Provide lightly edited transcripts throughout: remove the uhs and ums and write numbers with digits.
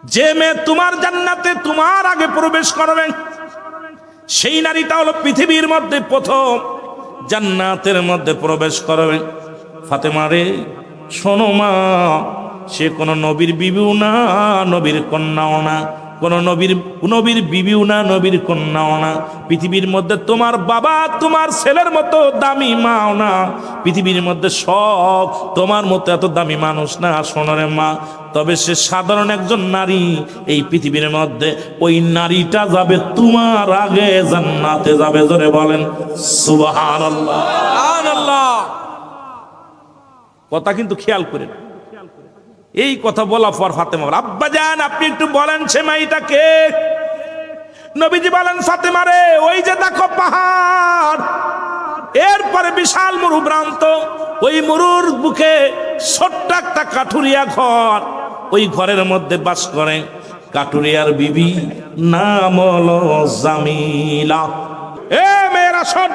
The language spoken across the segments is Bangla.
যে মেয়ে তোমার জান্নাতে তোমার আগে প্রবেশ করবে সেই নারীটা হলো পৃথিবীর মধ্যে প্রথম জান্নাতের মধ্যে প্রবেশ করবে। ফাতেমা রে শোনো মা, সে কোনো নবীর বিবিও না, নবীর কন্যাও না, কোন নবীর বিবিও না, নবীর কন্যাও না। পৃথিবীর মধ্যে তোমার বাবা তোমার ছেলের মতো দামি মাও না, পৃথিবীর মধ্যে সব তোমার মতো এত দামি মানুষ না। শোনরে মা, তবে সে সাধারণ একজন নারী। এই পৃথিবীর মধ্যে ওই নারীটা যাবে তোমার আগে জান্নাতে যাবে। জোরে বলেন সুবহানাল্লাহ। সুবহানাল্লাহ। কথা কিন্তু খেয়াল করেন। এই কথা বলা পর ফাতেমা বলে, আব্বা জান আপনি একটু বলেন সে মাইটা কে? নবীজি বলেন, ফাতেমা রে ওই যে দেখো পাহাড়, এরপরে বিশাল মরুভ্রান্ত, ওই মরুর বুকে ছোট্ট একটা কাঠুরিয়া ঘর, ওই ঘরের মধ্যে বাস করে কাঠুরিয়ার বিবি, নাম হলো জামিলা। এ মেয়েরা শোন,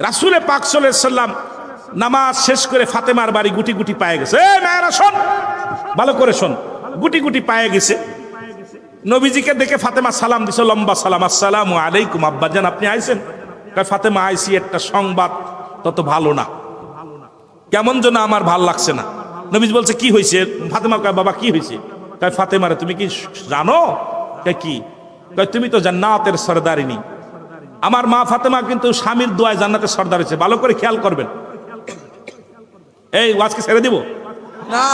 রাসূলে পাক সাল্লাল্লাহু আলাইহি ওয়াসাল্লাম নামাজ শেষ করে ফাতেমার বাড়ি গুটি গুটি পায়ে গেছে। এই মেয়েরা শোন, ভালো করে শোন, গুটি গুটি পায়ে গেছে। নবীজিকে দেখে ফাতেমা সালাম দিছে, লম্বা সালাম, আসসালামু আলাইকুম আব্বাজান আপনি আইছেন? ফাতেমা আইছি, একটা সংবাদ তত ভালো না, কেমন যেন আমার ভাল লাগছে না। নবীজি বলছে কি হয়েছে? ফাতেমা কয় বাবা কি হয়েছে? কয় ফাতেমারে তুমি কি জানো? কি? কয় তুমি তো জান্নাতের সরদারিনী। আমার মা ফাতেমা কিন্তু স্বামীর দোয়ায় জান্নাতের সরদার হয়েছে, ভালো করে খেয়াল করবেন। এই ওয়াজকে ছেড়ে দিব না,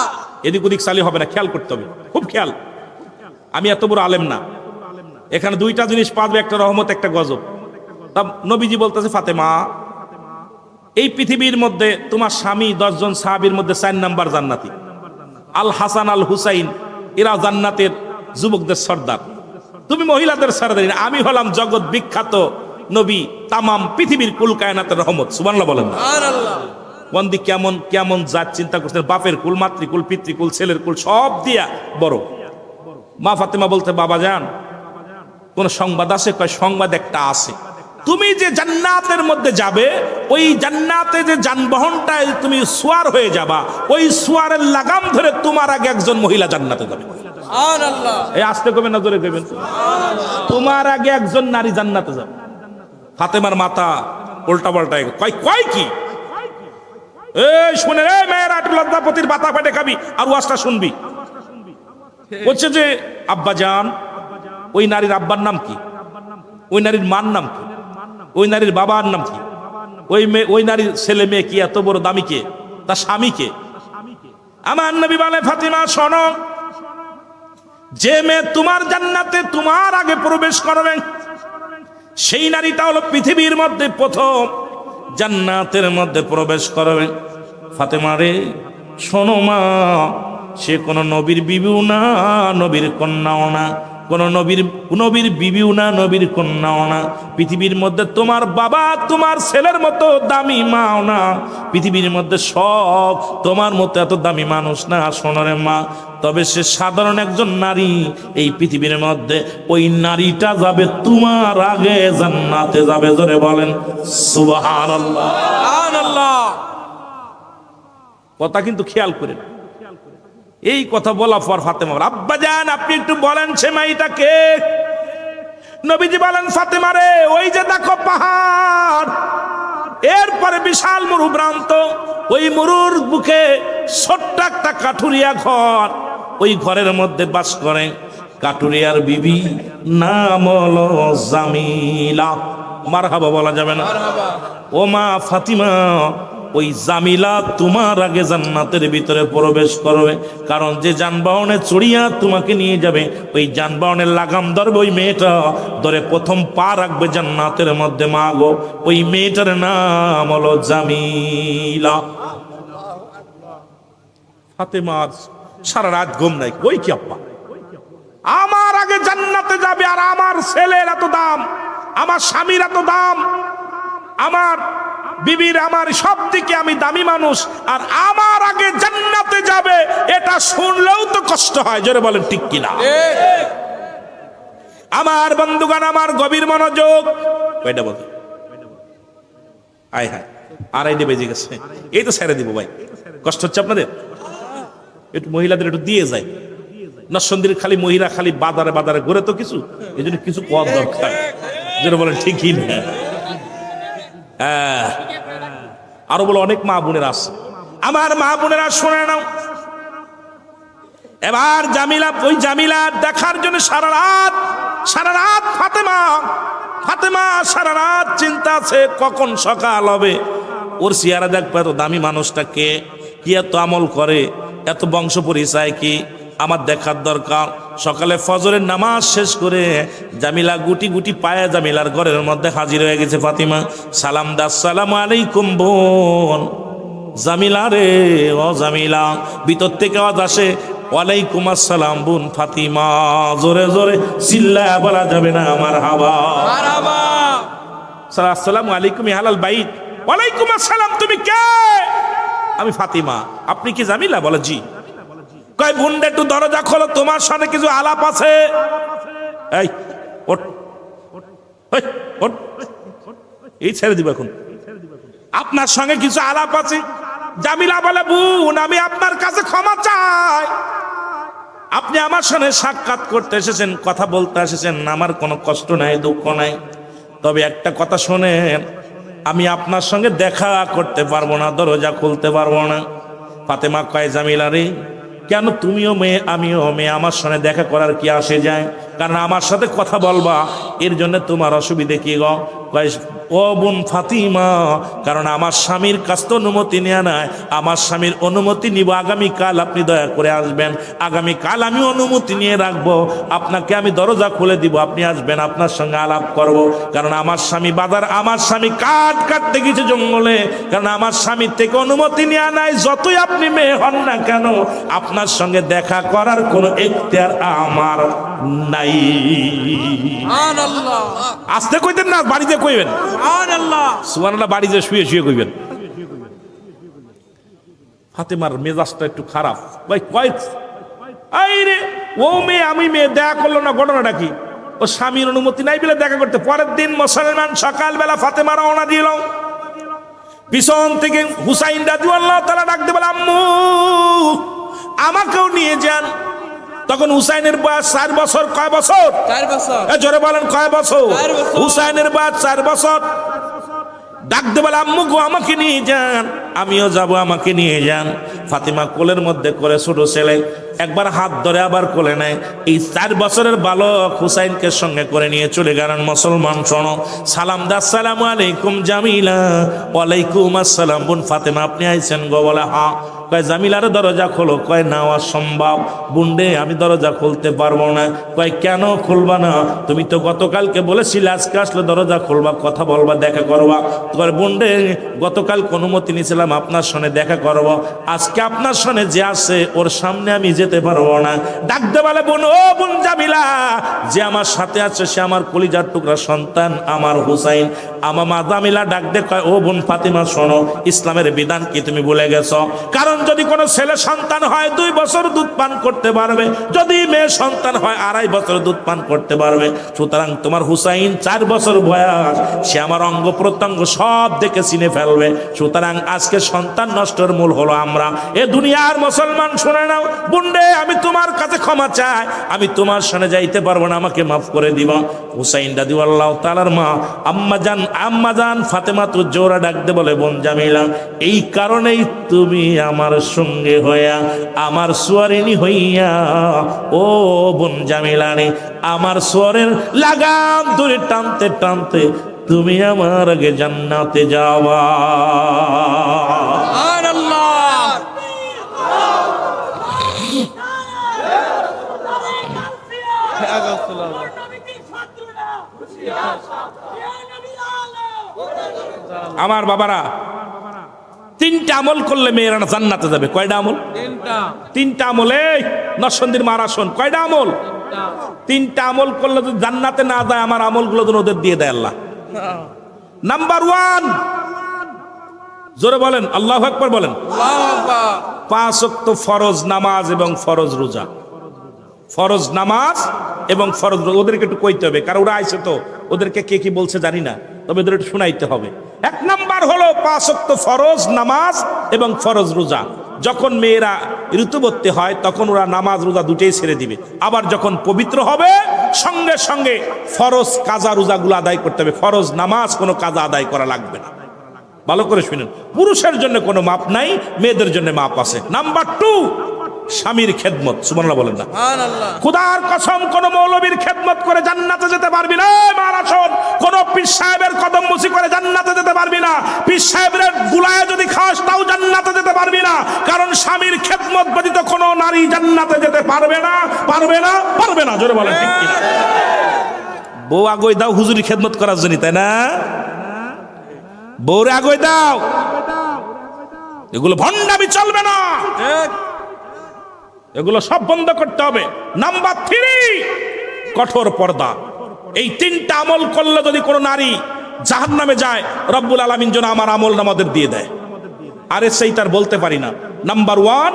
এদিক ওদিক চালি হবে না, খেয়াল করতে হবে, খুব খেয়াল। আমি এত বড় আলেম না, এখানে দুইটা জিনিস পাবে, একটা রহমত একটা গজব। তা নবীজি বলতেছে ফাতেমা, এই পৃথিবীর মধ্যে তোমার স্বামী 10 জন সাহাবীর মধ্যে 4 নাম্বার জান্নাতি, আল হাসান আল হুসাইন, এরা জান্নাতের যুবকদের সর্দার, তুমি মহিলাদের সর্দার। আমি হলাম জগৎ বিখ্যাত নবী, তামাম পৃথিবীর কুল কায়নাতের রহমত। সুবহানাল্লাহ বলেন না? সুবহানাল্লাহ। বন্দি কেমন কেমন জাত চিন্তা করছেন, বাপের কুল, মাতৃকুল, পিতৃকুল, ছেলের কুল সব দিয়া বড়। মা ফাতেমা বলতে, বাবা জান কোন সংবাদ আছে? কয় সংবাদ একটা আছে, তুমি যে জান্নাতের মধ্যে যাবে, ওই জান্নাতে যে যানবাহনটায় তুমি সুয়ার হয়ে যাবা, ওই সুয়ারের লাগাম ধরে তোমার আগে একজন মহিলা জান্নাতে যাবে। সুবহানাল্লাহ। এই আস্তে কবে না জোরে কইবেন? সুবহানাল্লাহ। তোমার আগে একজন নারী জান্নাতে যাবে। ফাতেমার মাথা উল্টা পাল্টা কয় কয় কি? এই শুনে, এই মেয়েরা একটু লজ্জাপতির বাতা পেটে খাবি আর ওয়াজটা শুনবি। বলছে যে আব্বা জান, ওই নারীর আব্বার নাম কি? ওই নারীর মার নাম কি? ওই নারীর বাবার নাম কি? ওই নারীর ছেলে মেয়ে কি এত বড় দামি কে? তার স্বামী কে? আমার নবী বলে, ফাতিমা শোনো, যে মেয়ে তোমার জান্নাতে তোমার আগে প্রবেশ করবে সেই নারীটা হলো পৃথিবীর মধ্যে প্রথম জান্নাতের মধ্যে প্রবেশ করবে। ফাতেমা রে শোনো মা, সে কোনো নবীর বিবিও না, নবীর কন্যাও না, কোন নবীর বিবিও না, নবীর কন্যাও না। পৃথিবীর মধ্যে তোমার বাবা তোমার ছেলের মতো দামি মাও না, পৃথিবীর মধ্যে সব তোমার মতো এত দামি মানুষ না। শোনরে মা, তবে সে সাধারণ একজন নারী। এই পৃথিবীর মধ্যে ওই নারীটা যাবে তোমার আগে জান্নাতে যাবে। জোরে বলেন সুবহানাল্লাহ। সুবহানাল্লাহ। কথা কিন্তু খেয়াল করেন। এই কথা বলা পর ফাতেমা বলে, আব্বা জান আপনি একটু বলেন সে মাইটা কে? নবীজি বলেন, ফাতেমা রে ওই যে দেখো পাহাড়, এরপরে বিশাল মরুভ্রান্ত, ওই মরুর বুকে ছোট্ট একটা কাঠুরিয়া ঘর, ওই ঘরের মধ্যে বাস করে কাঠুরিয়ার বিবি, নাম হলো জামিলা। মারহাবা বলা যাবে না? ও মা ফাতিমা, ওই জামিলা তোমার আগে জান্নাতের ভিতরে প্রবেশ করবে। কারণ যে যানবাহনে চড়িয়া তোমাকে নিয়ে যাবে, ওই যানবাহনের লাগাম ধরবে ওই মেয়েটা, ধরে প্রথম পা রাখবে জান্নাতের মধ্যে। মা গো, ওই মেয়েটার নাম হলো জামিলা। ফাতেমার সারা রাত ঘুম নাই। ওই কি আব্বা, আমার আগে জান্নাতে যাবে আর আমার ছেলের এত দাম, আমার স্বামীর এত দাম, আমার বিবির, আমার সব দিকে আমি দামি মানুষ, আর আমার আগে জান্নাতে যাবে, এটা শুনলেও তো কষ্ট হয়। জোরে বলেন ঠিক কিনা? আমার বন্ধুগণ, আমার গভীর মনোযোগ, কয়টা বলতে আয় হায়, 2:30 বেজে গেছে। এই তো ছেড়ে দিব ভাই, কষ্ট হচ্ছে আপনাদের? একটু মহিলাদের একটু দিয়ে যায়, নরসিংদীর খালি মহিলা খালি বাজারে বাজারে ঘুরে তো কিছু, এই জন্য কিছু কম দরকার, যেটা বলেন ঠিকই না। আরো বলে অনেক মা বোনেরা আছে, আমার মা বোনেরা শুনে নাও। এবার জামিলা, ওই জামিলা দেখার জন্য সারা রাত ফাতেমা সারা রাত চিন্তা আছে কখন সকাল হবে, ওর চেহারা দেখবে, এত দামি মানুষটা কে, কি এত আমল করে, এত বংশ পরিচয় কি, আমার দেখার দরকার। সকালে ফজরের নামাজ শেষ করে জামিলা গুটি গুটি পায়ে জামিলার ঘরের মধ্যে হাজির হয়ে গেছে ফাতিমা। সালাম দা, আসসালামু আলাইকুম বোন। জামিলা রে, ও জামিলা। ভিতর থেকে আওয়াজ আসে, ওয়ালাইকুম আসসালাম বোন ফাতিমা। জোরে জোরে চিল্লায়া বলা যাবে না আমার হাবা। আসসালামু আলাইকুম হালাল বাইত। ওয়ালাইকুম আসসালাম, তুমি কে? আমি ফাতিমা। আপনি কি জামিলা? বলে জি। কয় বোনটা একটু দরজা খোলো, তোমার সাথে কিছু আলাপ আছে। এই ওঠ, এই ছেড়ে দিব এখন, আপনার সঙ্গে কিছু আলাপ আছে। জামিলা বলে, বোন আমি আপনার কাছে ক্ষমা চাই, আপনি আমার সঙ্গে সাক্ষাৎ করতে এসেছেন, কথা বলতে এসেছেন, আমার কোনো কষ্ট নাই, দুঃখ নাই, তবে একটা কথা শোনেন, আমি আপনার সঙ্গে দেখা করতে পারবো না, দরজা খুলতে পারবো না। ফাতেমা কয়, জামিলা রে, কেন? তুমিও মেয়ে আমিও মেয়ে, আমার সঙ্গে দেখা করার কি আসে যায়? কারণ আমার সাথে কথা বলবা, এর জন্য তোমার অসুবিধে কি গো? কয়, ও বোন ফাতিমা, কারণ আমার স্বামীর কাছ তো অনুমতি নেওয়া নাই, আমার স্বামীর অনুমতি নিব আগামীকাল, আপনি দয়া করে আসবেন, আগামীকাল আমি অনুমতি নিয়ে রাখবো, আপনাকে আমি দরজা খুলে দিব, আপনি আসবেন, আপনার সঙ্গে আলাপ করব। কারণ আমার স্বামী বাজার, আমার স্বামী কাঠ কাটতে গেছে জঙ্গলে, কারণ আমার স্বামীর থেকে অনুমতি নেওয়া নাই, যতই আপনি মেয়ে হন না কেন, আপনার সঙ্গে দেখা করার কোনো এখতিয়ার আমার নাই। আসতে কইতেন না, বাড়িতে কইবেন সুবহানাল্লাহ, বাড়িতে শুয়ে শুয়ে কইবেন। ফাতেমার মেজাজটা একটু খারাপ, ভাই কয় আইরে ও মেয়ে আমি মেয়ে, দেখা করলো না, ঘটনাটা কি? ও স্বামীর অনুমতি নাই বলে দেখা করতে। পরের দিন মুসলমান সকালবেলা ফাতেমা রওনা দিল, পিছন থেকে হুসাইন রাদিয়াল্লাহু তাআলা ডাকতে বলে, আম্মু আমাকেও নিয়ে যান। তখন হুসাইনের বয়স 4 বছর। কয় বছর? 4 বছর। জোরে বলেন কয় বছর? হুসাইনের বয়স 4 বছর। ডাকতে বলে, আম্মু গো আমাকে নিয়ে যান। আমিও যাব, আমাকে নিয়ে যান। ফাতিমা কোলের মধ্যে করে, ছোট ছেলে একবার হাত ধরে আবার কোলে নেয়। এই 4 বছরের বালক হুসাইনকে সঙ্গে করে নিয়ে চলে গেলেন। মুসলমান শোনো, সালাম দা, আসসালামু আলাইকুম জামিলা। ওয়ালাইকুম আসসালাম বোন ফাতেমা, আপনি আইছেন গো? বলে হ্যাঁ। কয় জামিলার দরজা খোলো। কয় না অসম্ভব বুন্ডে, আমি দরজা খুলতে পারবো না। কয় কেন খুলবা না? তুমি তো গতকালকে বলেছিলে আজকে আসলে দরজা খুলবা, কথা বলবা, দেখা করবা। কয় বুন্ডে, গতকাল অনুমতি নিয়েছিলাম আপনার সঙ্গে দেখা করব, আজকে আপনার সঙ্গে যে আছে ওর সামনে আমি যেতে পারবো না। ডাকতে বলে, বোন ও বোন জামিলা, যে আমার সাথে আছে সে আমার কলিজার টুকরা সন্তান, আমার হুসাইন। আমার মা জামিলা ডাকতে কয়, ও বোন ফাতিমা শোনো, ইসলামের বিধান কি তুমি ভুলে গেছো? কারণ যদি কোনো ছেলে সন্তান হয় 2 বছর দুধ পান করতে পারবে, যদি মেয়ে সন্তান হয় 2.5 বছর দুধ পান করতে পারবে। সুতরাং তোমার হুসাইন 4 বছর বয়স, সে আমার অঙ্গ প্রত্যঙ্গ সব দেখে চিনে ফেলবে। সুতরাং আজকে সন্তান নষ্টের মূল হলো আমরা। এ দুনিয়ার মুসলমান শুনে নাও, বুন্ডে আমি তোমার কাছে ক্ষমা চাই, আমি তোমার সঙ্গে যাইতে পারবো না, আমাকে মাফ করে দিবা। হুসাইন রাদিয়াল্লাহু তাআলার মা আম্মাজান ফাতেমা তো জোরা ডাকতে বলে, বোন জামিলা, এই কারণেই তুমি আমার সঙ্গে হইয়া, আমার সোয়ারিনী হইয়া, ও বোন জামিলা রে, আমার সোয়ারের লাগাম ধরে টানতে টানতে তুমি আমার আগে জান্নাতে যাওয়া। আমার বাবারা, 3টা আমল করলে মেয়েরা জান্নাতে যাবে। কয়টা আমল? 3টা আমলে নরসিংদীর মারা শোন, কয়টা আমল? 3টা আমল করলে যদি জান্নাতে না যায়, আমার আমলগুলো যেন ওদের দিয়ে দেয় আল্লাহ। নাম্বার 1, জোরে বলেন আল্লাহু আকবার বলেন। 5 ওয়াক্ত ফরজ নামাজ এবং ফরজ রোজা। ফরজ নামাজ এবং ফরজ রোজা ওদেরকে একটু কইতে হবে, কারণ ওরা আইছে তো, ওদেরকে কে কি বলছে জানি না, তবে ওদের একটু শোনাইতে হবে। 1 নাম্বার হলো 5 ওয়াক্ত ফরজ নামাজ এবং ফরজ রোজা। যখন মেয়েরা ঋতুবতী হয় তখন ওরা নামাজ রোজা দুটেই ছেড়ে দিবে, আবার যখন পবিত্র হবে সঙ্গে সঙ্গে ফরজ কাজা রোজাগুলো আদায় করতে হবে, ফরজ নামাজ কোনো কাজা আদায় করা লাগবে না। ভালো করে শুনেন, পুরুষের জন্য কোনো মাপ নাই, মেয়েদের জন্য মাপ আছে। নাম্বার 2, স্বামীর খেদমত। সুবহানাল্লাহ বলেন না? খোদার কসম, কোন মৌলবীর খেদমত করে জান্নাতে যেতে পারবি না। মারাসন কোন পীর সাহেবের কদম মুসি করে জান্নাতে যেতে পারবি না। পীর সাহেবের গুলায় যদি খাস তাও জান্নাতে যেতে পারবি না, কারণ স্বামীর খেদমত ব্যতীত কোনো নারী জান্নাতে যেতে পারবে না, পারবে না, পারবে না। জোরে বলেন ঠিক কি? বউ আগই দাও হুজুরি খেদমত করার জন্য, তাই না? বউরে আগই দাও, এগুলো ভণ্ডামি চলবে না, এগুলো সব বন্ধ করতে হবে। নাম্বার 3, কঠোর পর্দা। এই 3টা আমল করলে যদি কোনো নারী জাহান্নামে যায়, রব্বুল আলামিন যেন আমার আমল নামাদের দিয়ে দেয়। আরে সেই তার বলতে পারি না। নাম্বার 1,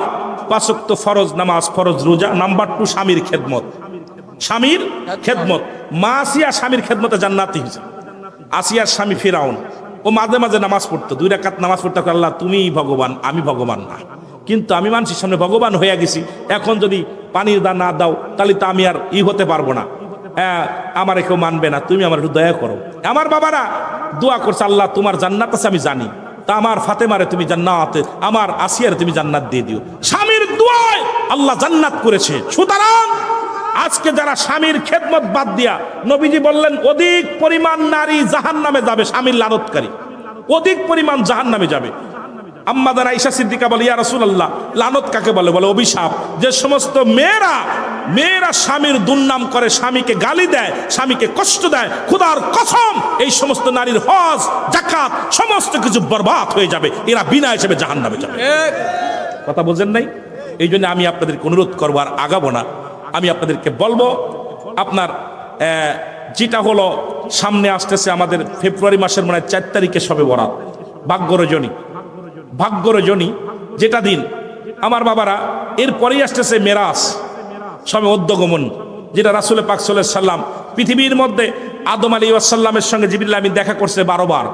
5 ওয়াক্ত ফরজ নামাজ, ফরজ রোজা। নাম্বার 2, স্বামীর খেদমত। স্বামীর খেদমত। মা আসিয়া স্বামীর খেদমতে জান্নাতি হয়েছে। আসিয়ার স্বামী ফিরাউন, ও মাঝে মাঝে নামাজ পড়তো, 2 রাকাত নামাজ পড়তো, আল্লাহ তুমি ভগবান, আমি ভগবান না, কিন্তু আমি মানুষের সামনে ভগবান হয়ে গেছি, এখন যদি পানির দান না দাও তাহলে তো আমি আর হতে পারবো না, আমার কেউ মানবে না, তুমি আমার একটু দয়া করো। আমার বাবারা দোয়া করছে, আল্লাহ তোমার জান্নাত আছে আমি জানি, তা আমার ফাতেমারে তুমি জান্নাত, আমার আসিয়ারে তুমি জান্নাত দিয়ে দিও। স্বামীর দোয়ায় আল্লাহ জান্নাত করেছে। সুতরাং আজকে যারা স্বামীর খেদমত বাদ দিয়া, নবীজি বললেন অধিক পরিমাণ নারী জাহান্নামে যাবে, স্বামীর লানতকারী অধিক পরিমাণ জাহান্নামে যাবে। আম্মা জান আয়েশা সিদ্দিকা বলে, ইয়া রাসূলুল্লাহ, লানত কাকে বলে? বলে অভিশাপ। যে সমস্ত মেয়েরা স্বামীর দুর্নাম করে, স্বামীকে গালি দেয়, স্বামীকে কষ্ট দেয়, খোদার কসম এই সমস্ত নারীর হজ যাকাত সমস্ত কিছু বরবাদ হয়ে যাবে, এরা বিনা হিসেবে জাহান্নামে যাবে। কথা বোঝেন নাই? এই জন্য আমি আপনাদেরকে অনুরোধ করবো, আর আগাবো না, আমি আপনাদেরকে বলবো, আপনার যেটা হলো সামনে আসতেছে আমাদের ফেব্রুয়ারি মাসের মনে হয় 4 তারিখে শবে বরাত, ভাগ্য রজনী যেটা দিন, আমার বাবারা এরপরেই আসতেছে মেরাজ, শবে উদ্যোগমন, যেটা রাসূল পাক সাল্লাল্লাহু আলাইহি সাল্লাম পৃথিবীর মধ্যে আদম আলাইহিস সালামের সঙ্গে জিবরিল আমিন দেখা করছে 12 বার,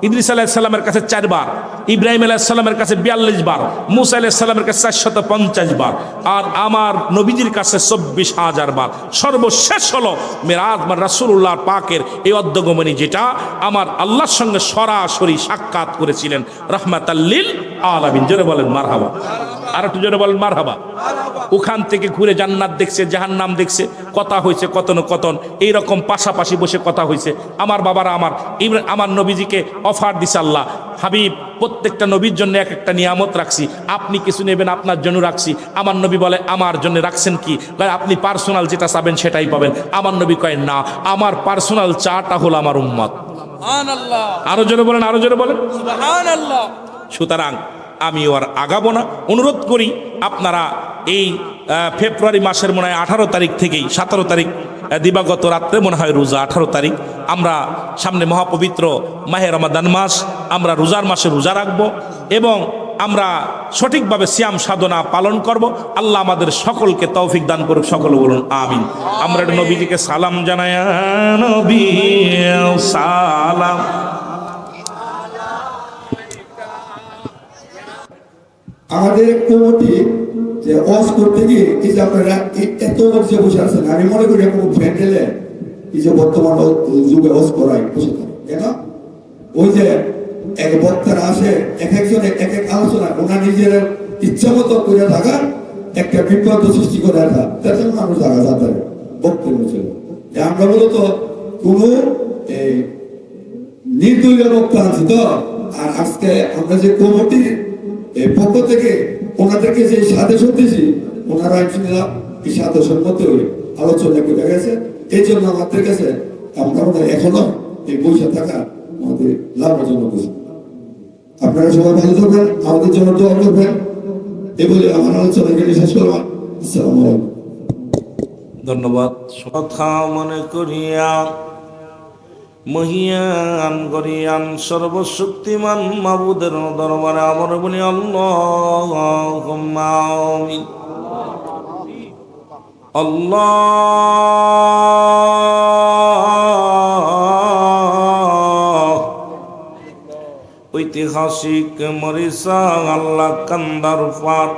ইদ্রিস আলাইহিস সালামের কাছে 4 বার, ইব্রাহিম আলাইহিস সালামের কাছে 42 বার, মুসা আলাইহিস সালামের কাছে 450 বার, আর আমার নবীজির কাছে 24,000 বার। সর্বশেষ হলো মেরাজ, মানে রাসূলুল্লাহ পাকের এই অদ্যগমনী, যেটা আমার আল্লাহর সঙ্গে সরাসরি সাক্ষাৎ করেছিলেন রাহমাতাল লিল আলামিন। জোরে বলেন মারহাবা, আর একটু জোরে বলেন মারহাবা। ওখান থেকে ঘুরে জান্নাত দেখছে, জাহান্নাম দেখছে, কথা হয়েছে কতন এইরকম পাশাপাশি বসে কথা হয়েছে। আমার বাবারা, আমার নবীজিকে অফার দিছে আল্লাহ, হাবিব প্রত্যেকটা নবীর জন্য এক একটা নিয়ামত রাখছি, আপনি কিছু নেবেন, আপনার জন্য রাখছি। আমার নবী বলে, আমার জন্য রাখছেন কি? আপনি পার্সোনাল যেটা চাবেন সেটাই পাবেন। আমার নবী কয়, না, আমার পার্সোনাল চাটা হলো আমার উম্মত। সুবহানাল্লাহ, আরো জোরে বলেন, আরো জোরে বলেন সুবহানাল্লাহ। সুতরাং আমি আর আগাবো না, অনুরোধ করি আপনারা এই ফেব্রুয়ারি মাসের মনে হয় 18 তারিখ থেকেই 17 তারিখ দিবাগত রাত্রে মনে হয় রোজা, 18 তারিখ আমরা সামনে মহাপবিত্র মাহে রমাদান মাস, আমরা রোজার মাসে রোজা রাখবো এবং আমরা সঠিকভাবে সিয়াম সাধনা পালন করব। আল্লাহ আমাদের সকলকে তৌফিক দান করুক, সকলে বলুন আমিন। আমরা নবীজিকে সালাম জানাই, নবী সালাম। আমাদের কমিটি যে ওয়াজ করতে গিয়ে এই যে আপনারা এত বছর বসে আছেন, আমি মনে করি কোনো ভ্যান্ডেলে এই যে বর্তমান যুগে ওয়াজ করাই বসে থাকে কেন? ওই যে এক বক্তারা আসে, এক একজন এক এক আলোচনা, ওনার নিজের ইচ্ছা মতো করে থাকা একটা বিপদ সৃষ্টি করে রাখা, তাতে মানুষ জায়গা যাতে বক্তব্য ছিল। আমরা মূলত কোনো নির্দলীয় বক্তা আছি তো, আর আজকে আমরা যে কমিটির পক্ষ থেকে ওনাদেরকে যে সাজেশন দিয়েছি, ওনারা ইনশাআল্লাহ এই সাজেশন মতো আলোচনা করে গেছে। এই জন্য আমাদের কাছে আমরা এখনো এই বসে থাকা আমাদের লাভজনক। আপনারা সবাই ভালো থাকবেন, আমাদের জন্য দোয়া করবেন। এই বলে আমার আলোচনা এখানে শেষ করলাম। আসসালামু আলাইকুম। ধন্যবাদ। কথা মনে করিয়া মহিয়ান গরিয়ান সর্বশক্তিমান মাবুদের দরবারে আমার বলি আল্লাহুম্মা আমিন। আল্লাহ, ওই ঐতিহাসিক মরিচা আল্লাহ কান্দার পার।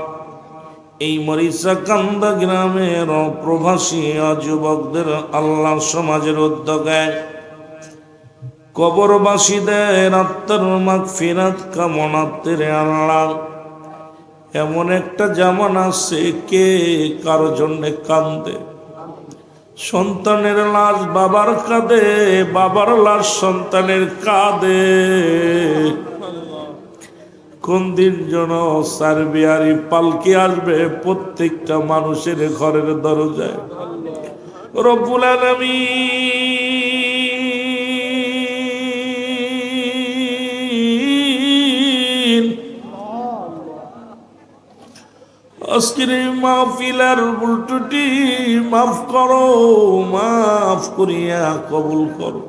এই মরিচা কান্দা গ্রামের প্রবাসী যুবকদের আল্লাহ সমাজের উদ্যোগে কবরবাসীদের আত্মার মাগফিরাত কামনাতে আল্লাহ এমন একটা জামান আছে, কে কারো জন্য কান্দে? সন্তানের লাশ বাবার কাঁদে, বাবার লাশ সন্তানের কাঁদে। কোন দিন যেন সার্বিয়ারি পালকি আসবে প্রত্যেকটা মানুষের ঘরের দরজায়। রব্বুল আলামিন আজকের এই মাহফিলের ভুল ত্রুটি মাফ করো, মাফ করিয়া কবুল করো,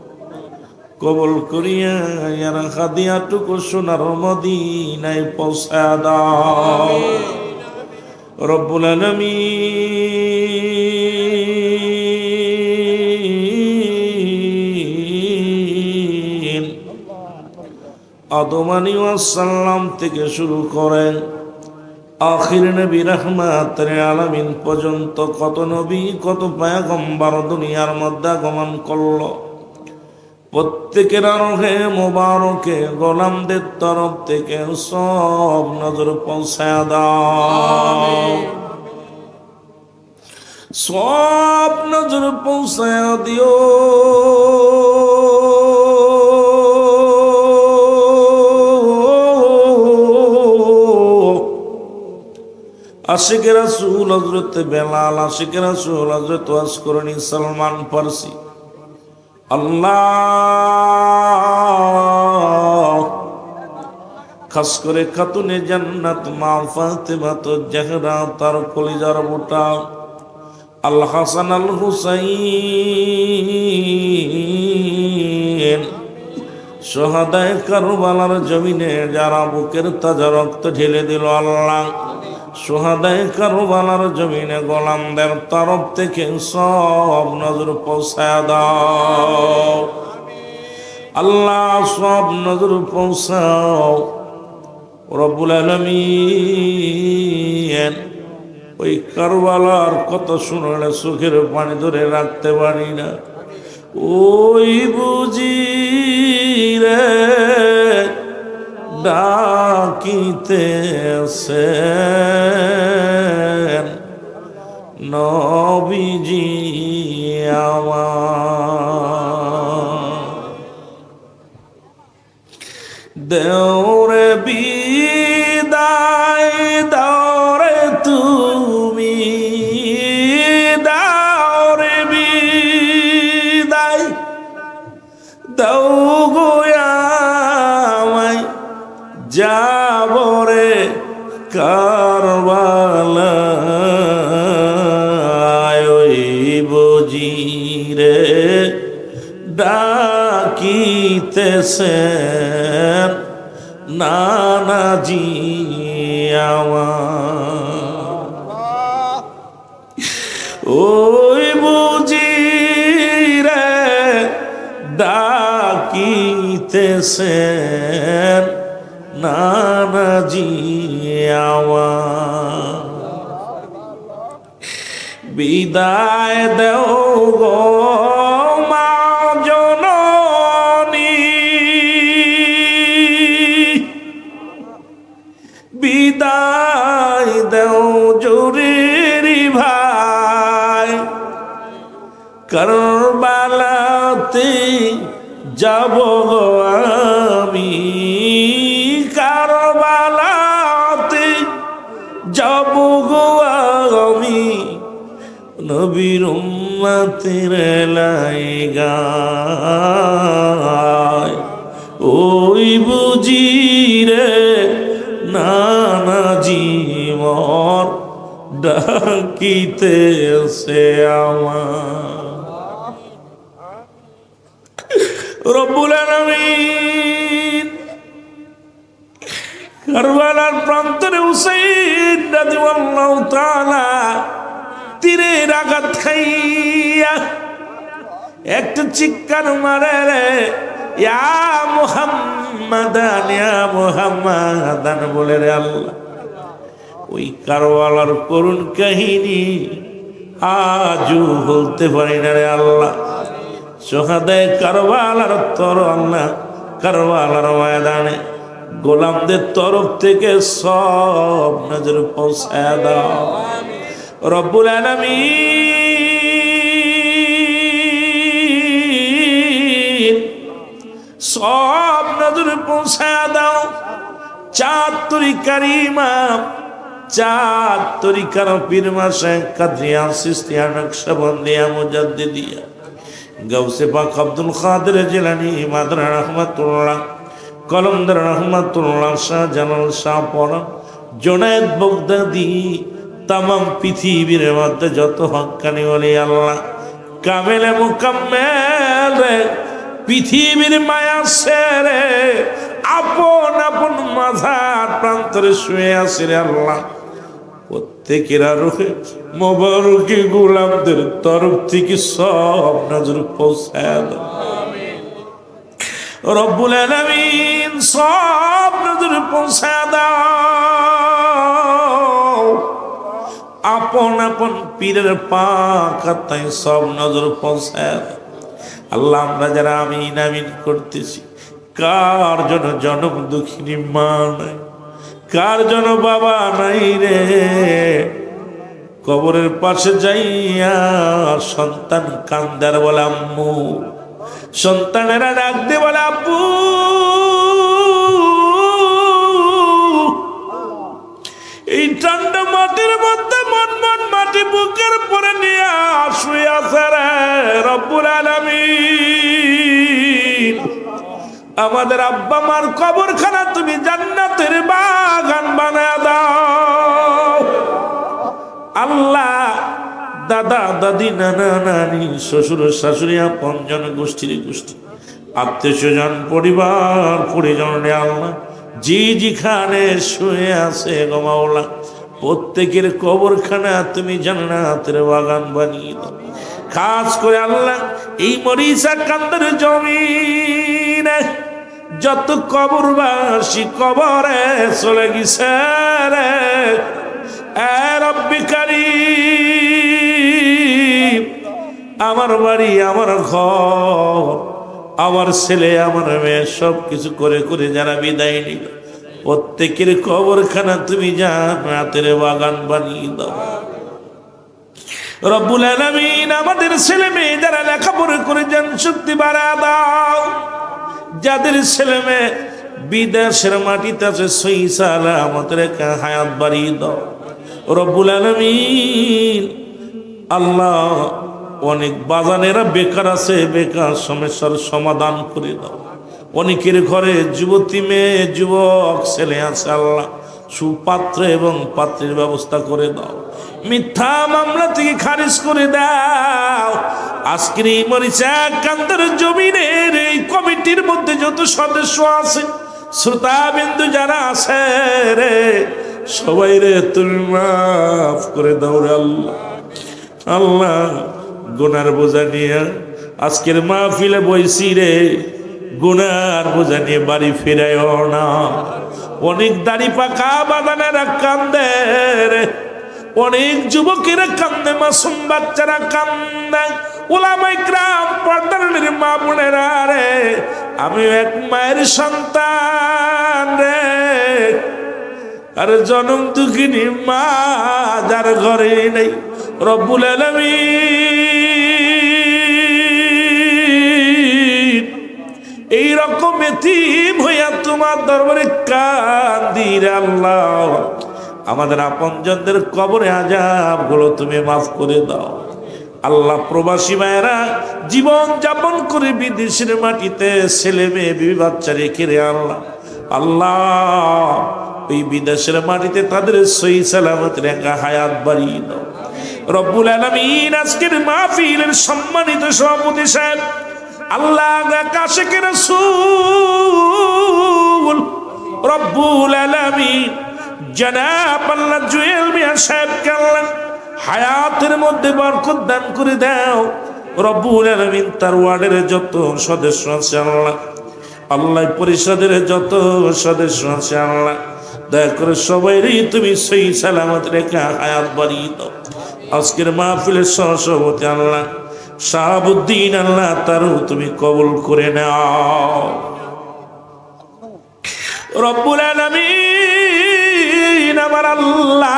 কবুল করিয়া ইয়ারা খাদিয়াটুকু সোনার মদিনায় পৌঁছায়া দাও। রব্বুল আলামিন আদম আলাইহিস সালাম থেকে শুরু করেন আখির নবী রাহমাতুল আলামিন পর্যন্ত কত নবী কত পয়গম্বর দুনিয়ার মধ্যে আগমন করলো। প্রত্যেকের রহে মোবারকে গোলামদের তরফ থেকে সব নজর পৌঁছায়া দাও, সব নজর পৌঁছায়া দিও। আশিকে রাসূল হযরত বেলাল, আশিকে রাসূল হযরত ওয়াসকরণী সালমান ফারসি, আল্লাহ খাস করে খাতুনে জান্নাত মা ফাতেমা তো জাহরা, তার কলিজার বুটা আল হাসান আল হুসাইন, শহাদায়ে কারবালার জমিনে যারা বুকের তাজা রক্ত ঢেলে দিল আল্লাহ, শহাদায়ে কারবালার জমিনে গোলামদের তরফ থেকে সব নজর পৌঁছায়া দাও আল্লাহ, সব নজর পৌঁছাও। রব্বুল আলামিন ওই কারবালার কথা শুনলে চোখের পানি ধরে রাখতে পারি না। ওই বুঝি রে ডাকিতেছেন নবীজি আমার, দেওরে বিদায় দাওরে তুমি, দাওরে বিদায় দাও গো আমায়, যাবরে কারবালায় ওই বুঝি রে ডাকিতেছেন নানাজি আমার, ওই বুঝি রে ডাকিতেছেন নানাজি আমার, বিদায় দেও গো মা জননী, বিদায় দেও জুরিরি ভাই, কারবালাতে যাব গো আমি, কারবালাতে যাব গো আমি, নবীর উম্মতের লাইগায়, ওই বুঝি রে নানাজি মোর ডাকিতেছে আমার। রব্বুল আলামিন কারবালার প্রান্তরে হুসাইন রাদিয়াল্লাহু তাআলা তীরের আঘাত খাইয়া একটা চিৎকার মারে রে, ইয়া মুহাম্মাদান ইয়া মুহাম্মাদান বলে রে আল্লাহ, ওই কারবালার করুণ কাহিনী আজও বলতে পারি না রে আল্লাহ। সোহাদায়ে কারবালার তর আল্লাহ, কারবালার ময়দানে গোলামদের তরফ থেকে সব নজর পৌঁছায় দাও রব্বুল আলামিন, সব নজর পৌঁছায় দাও। চাঁদ তরিকার ইমাম, চাঁদ তরিকার পীর মাশায়েখ কাদরিয়া সিস্তিয়া নকশবন্দিয়া মুজাদ্দিদিয়া গাউসে পাক আব্দুল কাদের জিলানী মাদরা রহমাতুল্লাহ, কলমদার রহমাতুল্লাহ, শাহ জালাল শাহ পরাণ, জুনায়েদ বাগদাদি, তামাম পৃথিবীর মধ্যে যত হক্কানি ওলি আল্লাহ কামেলে মুকাম্মেল রে, পৃথিবীর মায়া সেরে আপন আপন মাঝার প্রান্তরে শুয়ে আছে রে আল্লাহ, প্রত্যেকের রূহে মোবারকি গোলামদের তরফ থেকে সব নজর পৌঁছায় দাও রব্বুল আলামিন, সব নজর পৌঁছায় দাও। আপন আপন পীরের পাকাতায় সব নজর পৌঁছায় দাও আল্লাহ। আমরা যারা আমিন আমিন করতেছি, কার জন্য জনম দুঃখিনী মা নাই, কার জন্য বাবা নাই রে, কবরের পাশে যাইয়া সন্তান কান্দার বলে আম্মু, সন্তানেরা ডাক দে বলে আব্বু। এই ঠান্ডা মাটির মধ্যে মন মন মাটি বুকের পরে নিয়ে শুয়ে আছে রে রব্বুল আলামিন। আমাদের আব্বা মার কবরখানা তুমি জান্নাতের বাগান বানায় দাও আল্লাহ। দাদা দাদি নানা নানি শ্বশুর শাশুড়ি আপনজন গোষ্ঠীর গোষ্ঠী আত্মীয় স্বজন পরিবার পরিজন আল্লাহ জি যেখানে শুয়ে আছে গো মাওলা, প্রত্যেকের কবরখানা তুমি জান্নাতের বাগান বানিয়ে দাও। খাস করে আল্লাহ এই মরিচা কান্দের জমিনে যত কবরবাসী কবরে চলে গেছে রে রব্বি কারীম, আমার বাড়ি, আমার ঘর, আমার ছেলে, আমার মেয়ে সব কিছু করে করে যারা বিদায় নিল, প্রত্যেকের কবরখানা তুমি জান্নাতের বাগান বানিয়ে দাও রব্বুল আলামিন। আমাদের ছেলে মেয়ে যারা লেখাপড়া করে যান শক্তি বাড়া দাও, যাদের ছেলে মেয়ে বিদেশের মাটিতে আছে সহি সালামতের হায়াত বাড়িয়ে দাও রব্বুল আলামিন। আল্লাহ অনেক বাজানেরা বেকার আছে, বেকার সমস্যার সমাধান করে দাও। অনেকের ঘরে যুবতী মেয়ে যুবক ছেলে আছে আল্লাহ, সুপাত্র এবং পাত্রের ব্যবস্থা করে দাও। মিথ্যা মামলা থেকে খারিজ করে দাও। আজকের এই মরিচা কান্দার জমিনের এই কমিটির মধ্যে যত সদস্য আছে, শ্রোতা বিন্দু যারা আছে রে, সবাই রে তুমি মাফ করে দাও রে আল্লাহ। আল্লাহ গুনার বোঝা নিয়ে আজকের মাহফিলে বইছি রে, গুনার বোঝা নিয়ে বাড়ি ফিরাইও না। অনেক দাড়ি পাকা বাদানেরা কান্দে রে, অনেক যুবকেরা কান্দে, মাসুম বাচ্চারা কান্দে, উলামায়ে কিরাম পর্দার মা বোনেরা রে, আমি এক মায়ের সন্তান রে, আর জনম দুঃখিনী মা যার ঘরে নেই রব্বুল আলামিন। এই রকম এতিম হইয়া তোমার দরবারে কান্দি রে আল্লাহ। আমাদের আপনজনদের কবরে আযাব গুলো তুমি মাফ করে দাও আল্লাহ। প্রবাসী মায়েরা জীবন যাপন করে বিদেশের মাটিতে ছেলে মেয়ে বিবি বাচ্চা রেখে রে আল্লাহ, আল্লাহ ওই বিদেশের মাটিতে তাদের সহি সালামত রেখা হায়াত বাড়িয়ে দাও রব্বুল আলামিন। আজকের মাহফিলের সম্মানিত সভাপতি সাহেব আল্লাহ আশিকে রাসূল রব্বুল আলামিন জনাব আল্লাহ জুয়েল মিয়া সাহেবকে আল্লাহ হায়াতের মধ্যে বরকত দান করে দাও রব্বুল আলামিন। তার ওয়ার্ডের যত সদস্য আছে আল্লাহ আল্লাহ পরিষদের যত সদস্য আছে আল্লাহ দয়া করে সবাইরই তুমি সহি সালামত রেখে হায়াত বাড়িয়ে দাও। আজকের মাহফিলের সহসভাপতি আল্লাহ শাহাবুদ্দিন আল্লাহ তারও তুমি কবুল করে নাও। রব্বুল আলামিন আমার আল্লাহ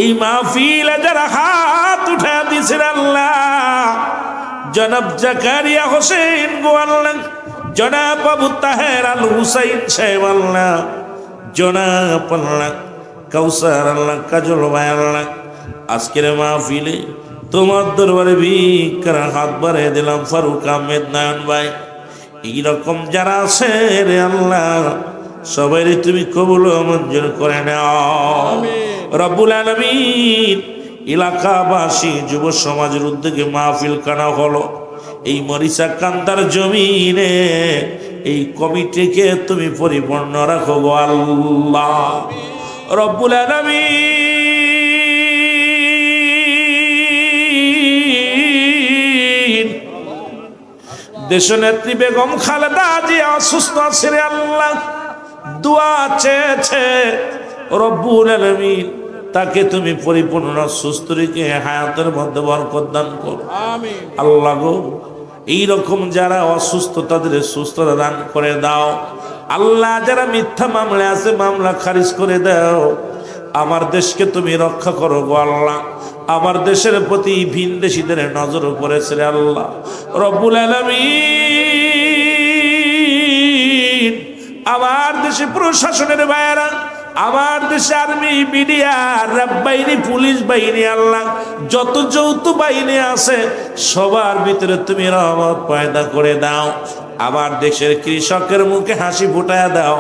এই মাহফিলে যারা হাত উঠা দিয়েছেন আল্লাহ, জনাব জাকারিয়া হোসেন গো আল্লাহ, জনাব আবু তাহের আল হুসাইন সাহেব আল্লাহ, জনাব আল্লাহ কাউসার আল্লাহ কাজল ভাই আল্লাহ, আজকের মাহফিলে তোমার দরবারে ভিক্ষার হাত বাড়িয়ে দিলাম ফারুক আহমেদ নয়ন ভাই, এইরকম যারা আছে রে আল্লাহ সবাই তুমি কবুল মঞ্জুর করে নাও। রব্বুল আলামিন এলাকাবাসী যুব সমাজের উদ্যোগে মাহফিল কানা হলো, এই মরিচা কান্দার জমিনে এই কমিটিকে তুমি পরিপূর্ণ রাখো গো আল্লাহ। রব্বুল আলামিন দেশনেত্রী বেগম খালেদা জিয়া অসুস্থ আছে রে আল্লাহ, দোয়া চেয়েছে রব্বুল আলামিন তাকে তুমি পরিপূর্ণ সুস্থ রেখে হায়াতের মধ্যে বরকত দান করো আমিন। আল্লাহ গো এইরকম যারা অসুস্থ তাদের সুস্থতা দান করে দাও আল্লাহ। যারা মিথ্যা মামলা আছে মামলা খারিজ করে দাও। আমার দেশকে তুমি রক্ষা করো গো আল্লাহ। আমার দেশের প্রতি ভিনদেশীদের নজর পড়েছে রে আল্লাহ। রব্বুল আলামিন আমার দেশে প্রশাসনের ভাইয়েরা, আমার দেশে আর্মি, মিডিয়া, র্যাব বাহিনী, পুলিশ বাহিনী আল্লাহ যত যৌথ বাহিনী আছে সবার ভিতরে তুমি রহমত পয়দা করে দাও। আমার দেশের কৃষকের মুখে হাসি ফুটায় দাও।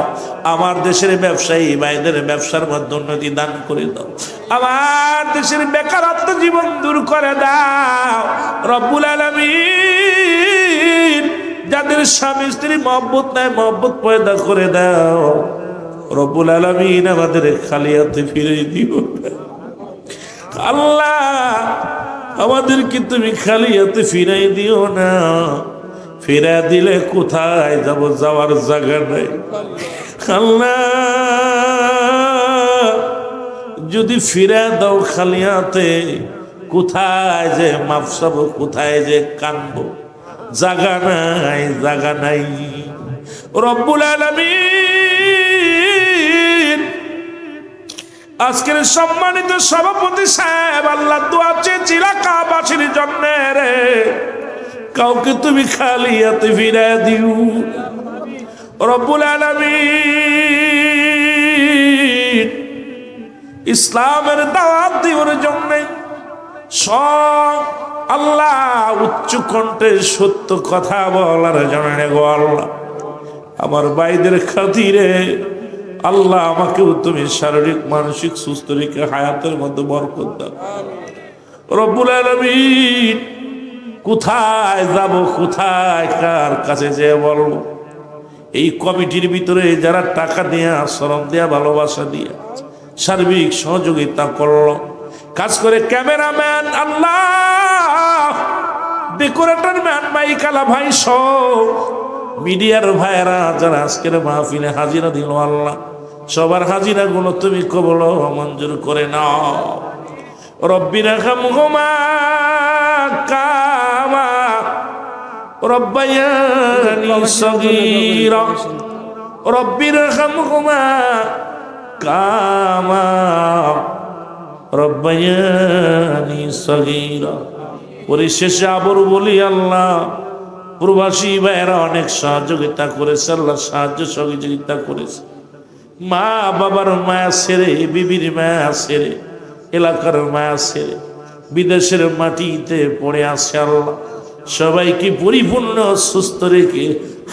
আমার দেশের ব্যবসায়ী ভাইদের ব্যবসার মধ্যে উন্নতি দান করে দাও। আমার দেশের বেকারত্ব জীবন দূর করে দাও রব্বুল আলামিন। যাদের স্বামী স্ত্রী মহব্বত নাই মহব্বত পয়দা করে দাও রব্বুল আলামিন। আমাদের খালি হাতে ফিরে দিও আল্লাহ, আমাদেরকে তুমি খালি হাতে ফিরাই দিও না। ফিরা দিলে কোথায় যাব, যাওয়ার জায়গা নাই আল্লাহ। যদি ফিরা দাও খালি হাতে কোথায় যে মাফ চাবো, কোথায় যে কানবো, জায়গা নাই, জায়গা নাই রব্বুল আলামিন। আজকের সম্মানিত সভাপতি সাহেব আল্লাহ দোয়া চেয়েছি এলাকাবাসীর জন্য রে, কাউকে তুমি খালি হাতে ফিরা দিও রব্বুল আলামিন। ইসলামের দাওয়াত দিওর জন্য সব আল্লাহ উচ্চ কণ্ঠে সত্য কথা বলার জন্য গো আল্লাহ। আমার ভাইদের খাতিরে আল্লাহ আমাকেও তুমি শারীরিক মানসিক সুস্থ রেখে হায়াতের মধ্যে বরকত দাও রব্বুল আলামিন। কোথায় যাব, কোথায় কার কাছে যে বলবো? এই কমিটির ভিতরে যারা টাকা দিয়া, শ্রম দিয়া, ভালোবাসা দিয়া সার্বিক সহযোগিতা করলো, কাজ করে ক্যামেরাম্যান আল্লাহ, ডেকোরেটর ম্যান মাইকালা ভাই সব মিডিয়ার ভাইরা যারা আজকের মাহফিলে হাজিরা দিল আল্লাহ, সবার হাজিরা গুলো তুমি কবুল মঞ্জুর করে নাও। রব্বির রহমহুমা কামা রব্বায়ানি সগীরা, রব্বির রহমহুমা কামা রব্বায়ানি সগীরা। পরিশেষে আবার বলি আল্লাহ, প্রবাসী ভাইয়েরা অনেক সহযোগিতা করেছে আল্লাহ, সাহায্য সহযোগিতা করেছে। মা বাবার মায়া ছেড়ে, বিবির মায়া ছেড়ে, এলাকার মায়া ছেড়ে বিদেশের মাটিতে পড়ে আছে আল্লাহ, সবাইকে পরিপূর্ণ সুস্থ রেখে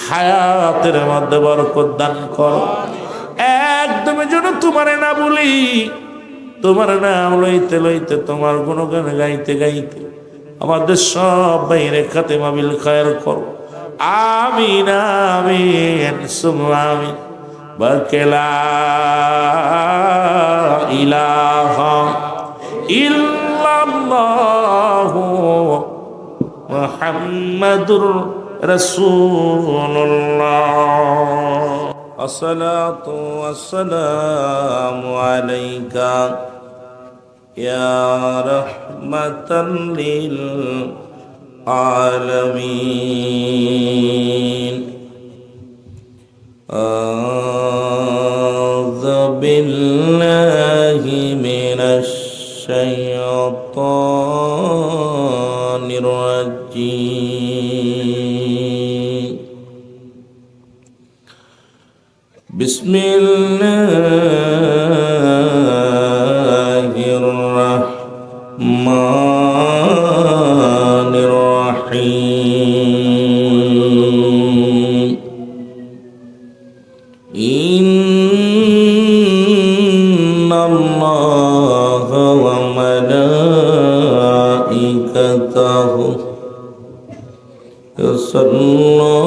হায়াতের মধ্যে বরকত দান করো। একদমই যেন তোমারে না বলি, তোমার নাম লইতে লইতে, তোমার গুণগান গাইতে গাইতে আমাদের সব বাইরে খাতেমা বিল খায়ের করো। আমিন আমিন সুম্মা আমিন। বারকেলা ইলাহা ইল্লাল্লাহু মুহাম্মাদুর রাসূলুল্লাহ। আসসালাতু ওয়াসসালামু আলাইকা ইয়া রাহমাতাল লিল আলামিন। আ'উযু বিল্লাহি মিনাশ শাইতানির রাজীম। বিসমিল্লাহির রাহমানির রাহিম। ইন্নাল্লাহা ওয়া মালাইকাতাহু ইউসাল্লুনা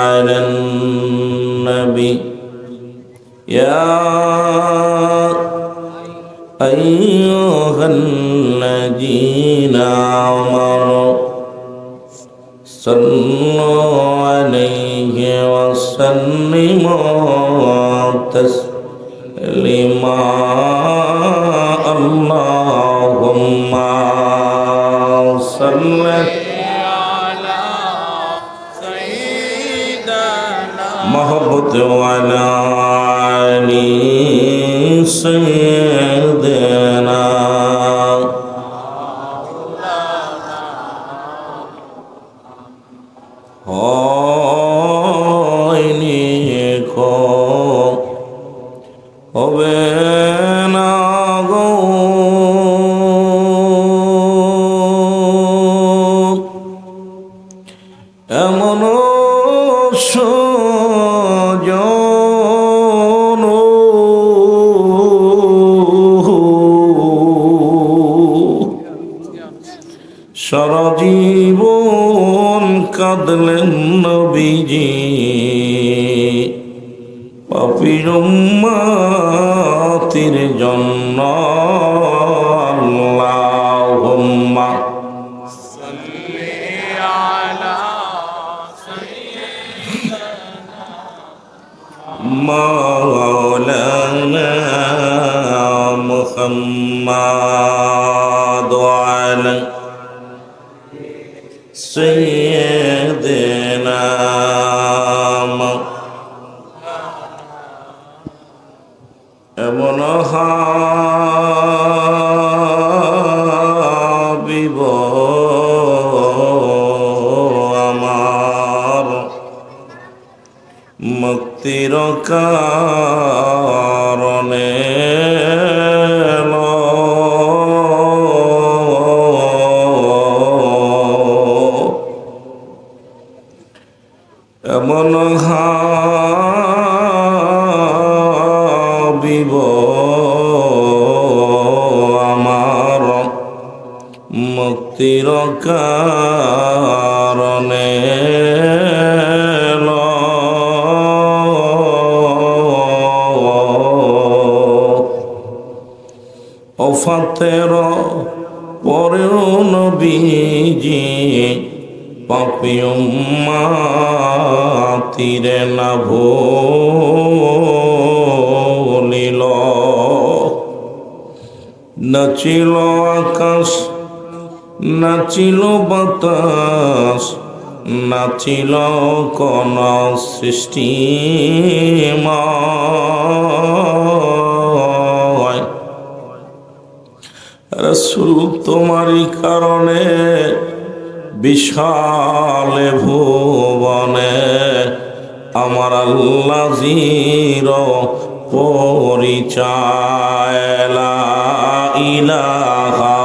আলান নবী ইয়া আইয়ুহাল্লাযীনা আমানু সাল্লু আলাইহি ওয়া সাল্লিমু তাসলিমা। আল্লাহুম্মা সাল্লি আলা সাইয়্যিদিনা মুহাম্মদ ওয়া আলা আলি সাইয়্যিদিনা। হয়নি কো হবে না গো এমন সজন সারা জীবন কাঁদলেন নবীজি পাপীর উম্মতির জন্য। আল্লাহুম্মা সাল্লি আলা সাইয়্যিদিনা মাওলানা মুহাম্মাদ ওয়া আলা সাইয়্যিদিনা। এমন হাবিব আমার মুক্তির কারণে এমন হাবিব আমার মুক্তির কারণে ওফাতের পরেও নবীজি পাপী উম্মতিরে না ভুলিল। নাচিল আকাশ নাচিল বাতাস নাচিল কোন সৃষ্টি রাসূল তোমারই কারণে বিশাল ভুবনে আমার আল্লাহ জির পরিচয় লা ইলাহা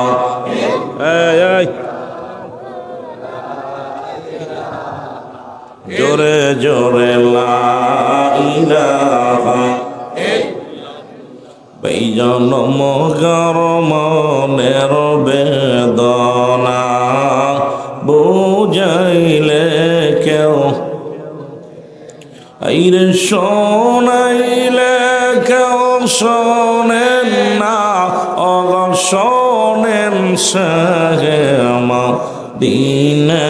জোরে জোরে লা ইলাহা বেজন মগার মনের বেদনা বুঝাইলে কেউ আইরে শোনাইলে কেউ শোনেন না অগ শোনেন সে মদিনা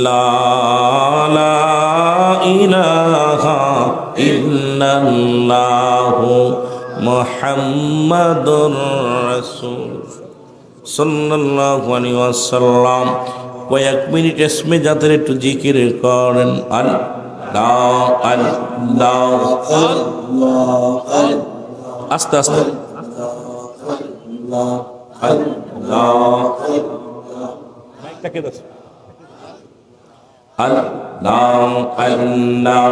লা ইলাহা ইল্লাল্লাহু মুহাম্মাদুর রাসূল সাল্লাল্লাহু আলাইহি ওয়াসাল্লাম। কয়েক মিনিট এসমে যাদের একটু জিকির করেন আল্লাহ আল্লাহ আস্তে আস্তে আল্লাহ আল্লাহ আল্লাহ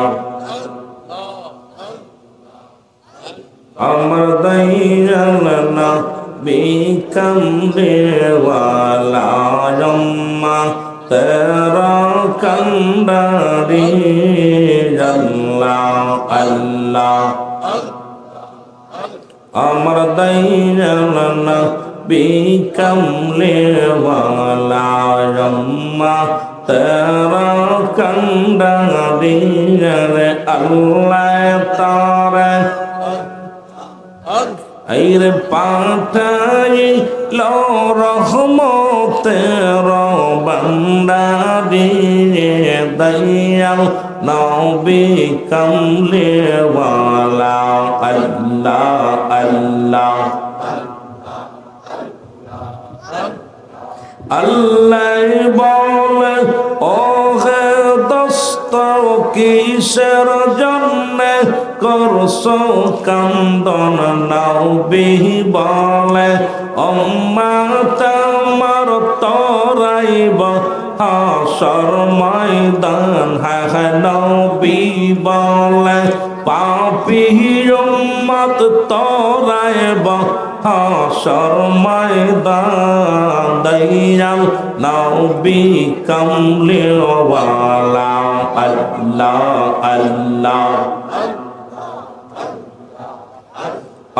আমার দয়ালনা বিকমরে ওয়ালা জম্মা তেরা কন্দারি আল্লাহ আল্লাহ আমার দয়ালনা বিকমরে ওয়ালা জম্মা তেরা কন্দারি আল্লাহ তারা আইরে পাঠাই লো রহমতের বান্দারি দয়াল নবী কমলে ওয়ালা আল্লাহ আল্লাহ আল্লাহ বলে ও হে দোস্ত কিসের জন্য করছো কান্দন নবী বলে উম্মত আমার তোরাইব হাসর ময়দান হ্যাঁ নবী বলে পাপী উম্মত তোরাইব হাসর ময়দান দয়াল নবী কমলে ওয়ালা আল্লাহ আল্লাহ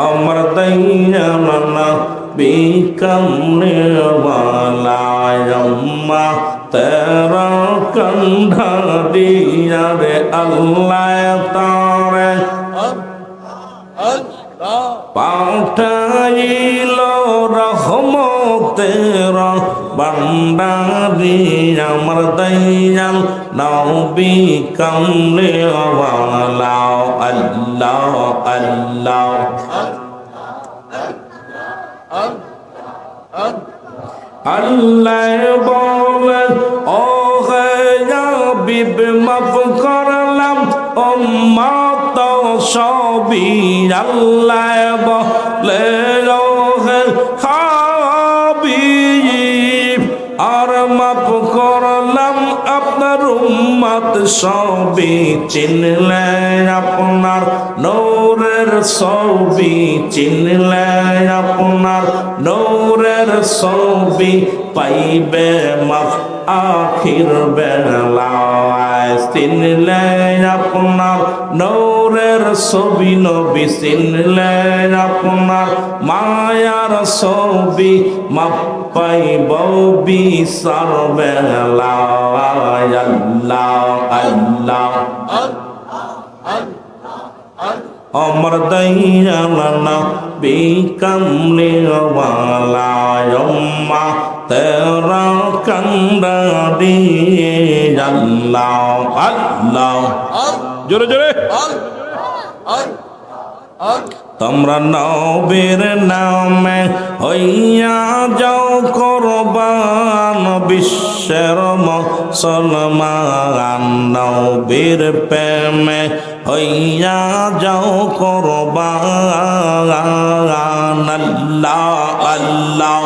আমার দয়াল নবী কমলে ওয়ালা আম্মা তেরা কন্ধা দিয়া রে আল্লাহ তারে পাঠাইল রহমতের বান্দারি আমার দয়াল নবী কমলে ওয়ালা আল্লাহ আল্লাহ আল্লাহ বলে ও হে হাবিব মাফ করলাম উম্মত সবই আল্লাহ বলে ও হে হাবিব আর মাফ করলাম আপনার উম্মত সবই চিনলে আপনার নূরের ছবি চিনলে আপনার নূরের ছবি পাইবে মাফ আখির বেলায় চিনলে আপনার নূরের ছবি নবী চিনলে আপনার মায়ার ছবি মাফ পাইব বিচার বেলায় আল্লাহ আল্লাহ আমার দয়াল নবী কমলে ওয়ালা উম্মা তেরা কন্দা দিয়ে আল্লাহ আল্লাহ জোরে জোরে তোমরা নবীর নামে হইয়া যাও কুরবান বিশ্বের মুসলমান নবীর প্রেমে হইয়া যাও কুরবান আল্লাহ আল্লাহ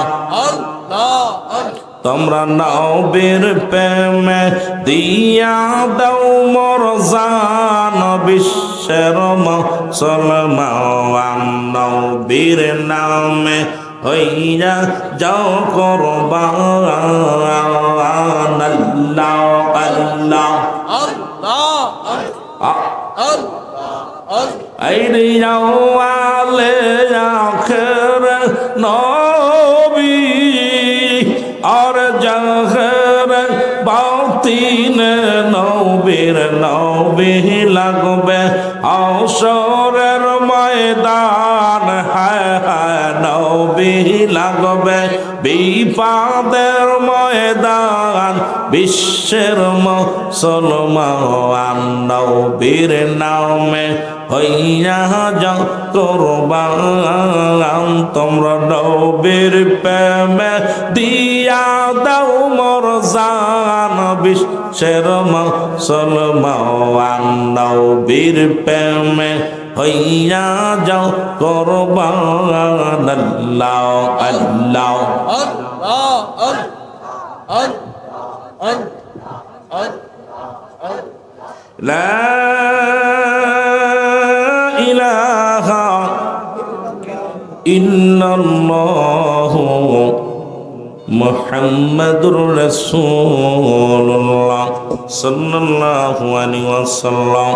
তোমরা নবীর প্রেমে দিয়া দাও মোর জান বিশ্বের মুসলমান নবীর নামে হইয়া যাও কুরবান আল্লাহ আল্লাহ আইরে আওয়ালে আখির নবী আর জাহর বাতিন নবীর নবী লাগবে হাশরের ময়দান হায় হায় নবী লাগবে বিপদের ময়দান বিশ্বের মুসলমান নবীর নামে হইয়া যাও কুরবান তোমরা নবীর প্রেমে দিয়া দাও মোর জান বিশ্বের মুসলমান নবীর প্রেমে হইয়া যাও কুরবান আল্লাহ আল্লাহ লা ইলাহা ইল্লাল্লাহু মুহাম্মাদুর রাসূলুল্লাহ সাল্লাল্লাহু আলাইহি ওয়াসাল্লাম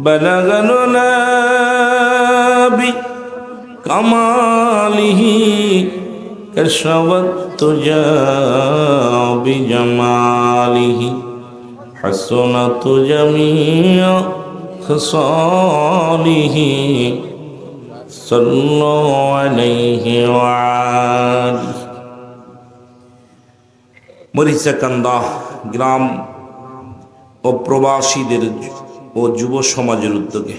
বালাগাল নাবি কামালিহি كشفت تجا بجماله حسنت جميع خصاله صلوا عليه وآله মরিচাকান্দা গ্রাম ও প্রবাসীদের ও যুব সমাজের উদ্যোগে